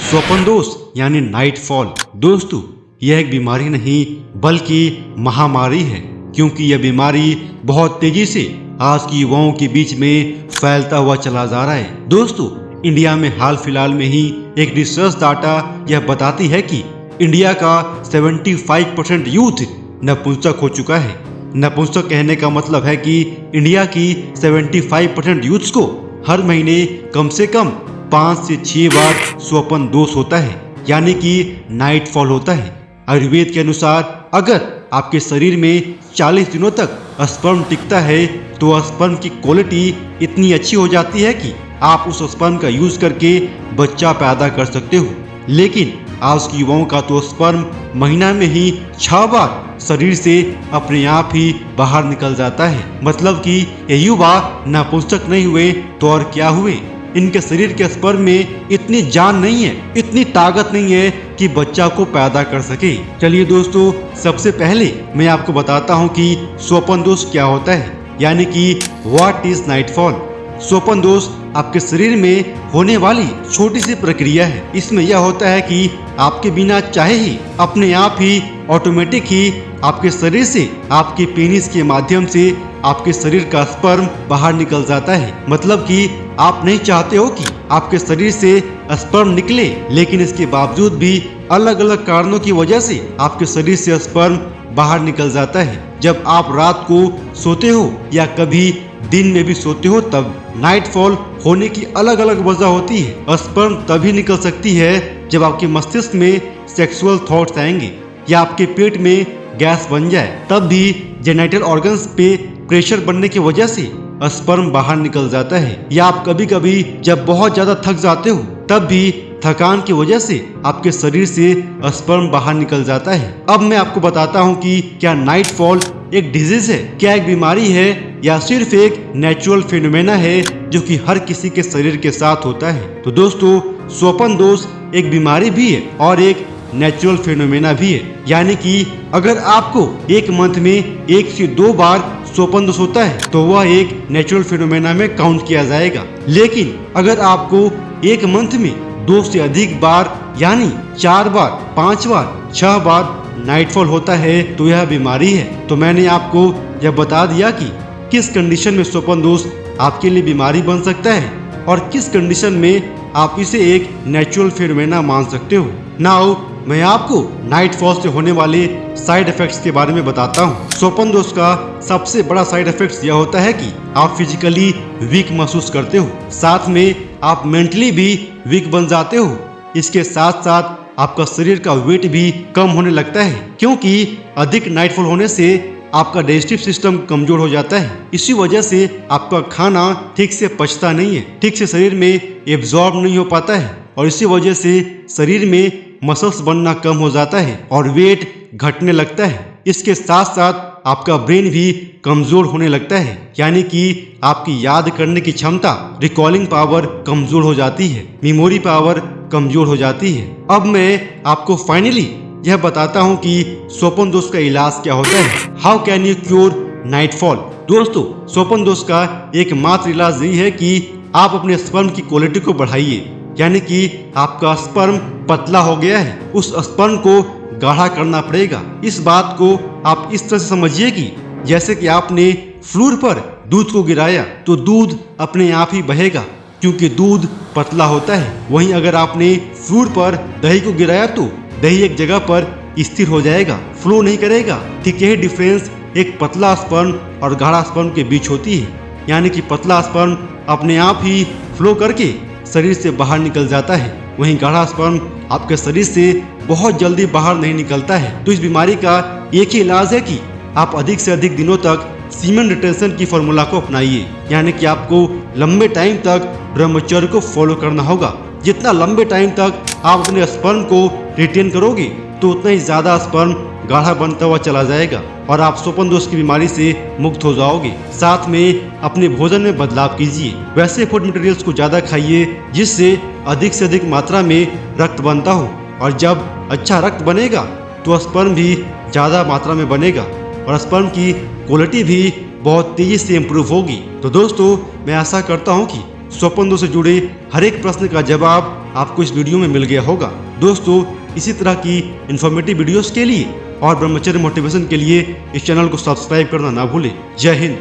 स्वप्न दोष यानी नाइट फॉल। दोस्तों, यह एक बीमारी नहीं बल्कि महामारी है, क्योंकि यह बीमारी बहुत तेजी से आज की युवाओं के बीच में फैलता हुआ चला जा रहा है। दोस्तों, इंडिया में हाल फिलहाल में ही एक रिसर्च डाटा यह बताती है कि इंडिया का 75% यूथ नपुंसक हो चुका है। नपुंसक कहने का मतलब है कि इंडिया की 75% यूथ्स को हर महीने कम से कम 5 से 6 बार स्वप्न दोष होता है, यानी कि नाइट फॉल होता है। आयुर्वेद के अनुसार अगर आपके शरीर में 40 दिनों तक स्पर्म टिकता है तो स्पर्म की क्वालिटी इतनी अच्छी हो जाती है कि आप उस स्पर्म का यूज करके बच्चा पैदा कर सकते हो। लेकिन आज की युवाओं का तो स्पर्म महीना में ही 6 बार शरीर से अपने आप ही बाहर निकल जाता है। मतलब कि ये युवा नपुंसक नहीं हुए तो और क्या हुए। इनके शरीर के स्पर्म में इतनी जान नहीं है, इतनी ताकत नहीं है कि बच्चा को पैदा कर सके। चलिए दोस्तों, सबसे पहले मैं आपको बताता हूँ कि स्वप्न दोष क्या होता है, यानी कि व्हाट इज नाइट फॉल। स्वप्न दोष आपके शरीर में होने वाली छोटी सी प्रक्रिया है। इसमें यह होता है कि आपके बिना चाहे ही अपने आप ही ऑटोमेटिक ही आपके शरीर से आपके पेनिस के माध्यम से आपके शरीर का स्पर्म बाहर निकल जाता है। मतलब कि आप नहीं चाहते हो कि आपके शरीर से स्पर्म निकले, लेकिन इसके बावजूद भी अलग अलग कारणों की वजह से आपके शरीर से स्पर्म बाहर निकल जाता है। जब आप रात को सोते हो या कभी दिन में भी सोते हो, तब नाइट फॉल होने की अलग अलग वजह होती है। स्पर्म तभी निकल सकती है जब आपके मस्तिष्क में सेक्सुअल थॉट्स आएंगे या आपके पेट में गैस बन जाए, तब भी जेनिटल ऑर्गन्स पे प्रेशर बनने की वजह से स्पर्म बाहर निकल जाता है। या आप कभी कभी जब बहुत ज्यादा थक जाते हो, तब भी थकान की वजह से आपके शरीर से स्पर्म बाहर निकल जाता है। अब मैं आपको बताता हूँ कि क्या नाइट फॉल एक डिजीज है, क्या एक बीमारी है, या सिर्फ एक नेचुरल फिनोमेना है जो कि हर किसी के शरीर के साथ होता है। तो दोस्तों, स्वप्न दोष एक बीमारी भी है और एक नेचुरल फिनोमेना भी है। यानी कि अगर आपको एक मंथ में 1 से 2 बार स्वप्न दोष होता है तो वह एक नेचुरल फिनोमेना में काउंट किया जाएगा। लेकिन अगर आपको एक मंथ में 2 से अधिक बार यानी 4 बार, 5 बार, 6 बार नाइटफॉल होता है तो यह बीमारी है। तो मैंने आपको यह बता दिया कि किस कंडीशन में स्वप्न दोष आपके लिए बीमारी बन सकता है और किस कंडीशन में आप इसे एक नेचुरल फिनोमेना मान सकते हो। नाउ मैं आपको नाइट फॉल से होने वाले साइड इफेक्ट्स के बारे में बताता हूँ। स्वप्न दोष का सबसे बड़ा साइड इफेक्ट्स यह होता है कि आप फिजिकली वीक महसूस करते हो, साथ में आप मेंटली भी वीक बन जाते हो। इसके साथ साथ आपका शरीर का वेट भी कम होने लगता है, क्योंकि अधिक नाइटफॉल होने से आपका डाइजेस्टिव सिस्टम कमजोर हो जाता है। इसी वजह से आपका खाना ठीक से पचता नहीं है, ठीक से शरीर में एब्जॉर्ब नहीं हो पाता है और इसी वजह से शरीर में मसल्स बनना कम हो जाता है और वेट घटने लगता है। इसके साथ साथ आपका ब्रेन भी कमजोर होने लगता है, यानी कि आपकी याद करने की क्षमता, रिकॉलिंग पावर कमजोर हो जाती है, मेमोरी पावर कमजोर हो जाती है। अब मैं आपको फाइनली यह बताता हूँ कि स्वप्न दोष का इलाज क्या होता है। How can you cure night fall. दोस्तों, स्वप्न दोष का एकमात्र इलाज यही है कि आप अपने स्पर्म की क्वालिटी को बढ़ाइए, यानी कि आपका स्पर्म पतला हो गया है, उस स्पर्म को गाढ़ा करना पड़ेगा। इस बात को आप इस तरह से समझिए कि जैसे कि आपने फ्लोर पर दूध को गिराया तो दूध अपने आप ही बहेगा, क्योंकि दूध पतला होता है। वहीं अगर आपने फ्लोर पर दही को गिराया तो दही एक जगह पर स्थिर हो जाएगा, फ्लो नहीं करेगा। ठीक यही डिफरेंस एक पतला स्पर्म और गाढ़ा स्पर्म के बीच होती है, यानी कि पतला स्पर्म अपने आप ही फ्लो करके शरीर से बाहर निकल जाता है, वहीं गाढ़ा स्पर्म आपके शरीर से बहुत जल्दी बाहर नहीं निकलता है। तो इस बीमारी का एक ही इलाज है कि आप अधिक से अधिक दिनों तक सीमेन रिटेंशन की फॉर्मूला को अपनाइए, यानी कि आपको लंबे टाइम तक ब्रह्मचर्य को फॉलो करना होगा। जितना लंबे टाइम तक आप अपने स्पर्म को रिटेन करोगे तो उतना ही ज्यादा स्पर्म गाढ़ा बनता हुआ चला जाएगा और आप स्वप्न दोष की बीमारी से मुक्त हो जाओगे। साथ में अपने भोजन में बदलाव कीजिए, वैसे फूड मटेरियल्स को ज्यादा खाइए जिससे अधिक से अधिक मात्रा में रक्त बनता हो, और जब अच्छा रक्त बनेगा तो स्पर्म भी ज्यादा मात्रा में बनेगा और स्पर्म की क्वालिटी भी बहुत तेजी से इम्प्रूव होगी। तो दोस्तों, मैं आशा करता हूँ कि स्वप्न दोष से जुड़े हर एक प्रश्न का जवाब आपको इस वीडियो में मिल गया होगा। दोस्तों, इसी तरह की इन्फॉर्मेटिव वीडियोस के लिए और ब्रह्मचर्य मोटिवेशन के लिए इस चैनल को सब्सक्राइब करना ना भूलें। जय हिंद।